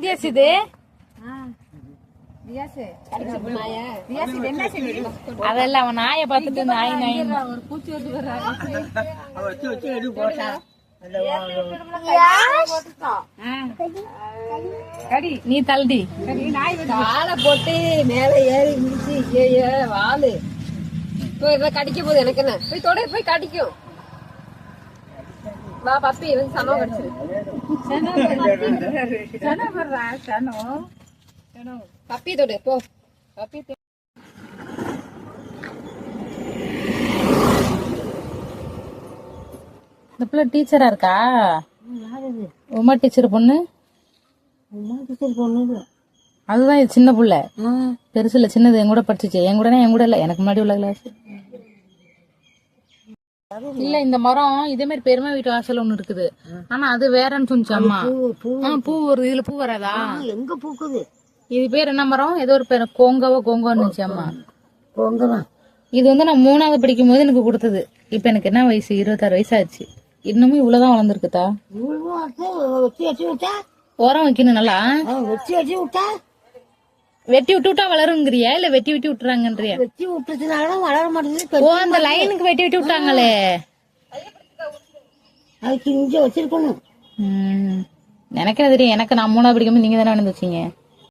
வித்தியாசம் இது அதெல்லாம் அவன் நாயை பார்த்துட்டு நாய் நாய் ஒரு பூச்சி நீ தள்ளுடி வாழை போட்டு மேல ஏறி முடிச்சு வாழு கடிக்க போகுது எனக்கு என்ன போய் தொட போய் கடிக்கும் வா பப்பி வந்து சனம் கடிச்சிரு பப்பி தொடு போ பப்பி இந்த பிள்ளை டீச்சரா இருக்கா உமா டீச்சர் பொண்ணு அதுதான் இது சின்ன புள்ள பெருசு இல்ல சின்னது என் கூட படிச்சுச்சு என் கூட இல்ல எனக்கு முன்னாடி உள்ள கிளாஸ் இல்ல இந்த மரம் இதே மாதிரி பெருமை வீட்டு வாசல் ஒண்ணு இருக்குது ஆனா அது வேறன்னு சொன்னிச்சு அம்மா பூ வருது இதுல பூ வராதா எங்க பூக்குது இது பேர் என்ன மரம் ஏதோ ஒரு பேர் கோங்கோன்னு இருந்துச்சு அம்மா பொங்கதான் இது வந்து நான் 3வது படிக்கும் போது எனக்கு கொடுத்தது இப்ப எனக்கு என்ன வயசு 26 வயசு ஆச்சு இன்னமும் இவ்வளவுதான் வளர்ந்துருக்குதா உரம் வைக்கணும் நல்லா வெட்டி விட்டா வளருங்கிறியா இல்ல வெட்டி விட்டுறாங்கன்றியா வெட்டி விட்டுறதுனால வளர மாட்டேங்குது ஓ அந்த லைனுக்கு வெட்டி விட்டாங்களே அதுக்கு இங்க வச்சிருக்கணும் எனக்கு தெரியும் எனக்கு நான் 3வது படிக்கும்போது நீங்க தானே வந்துச்சீங்க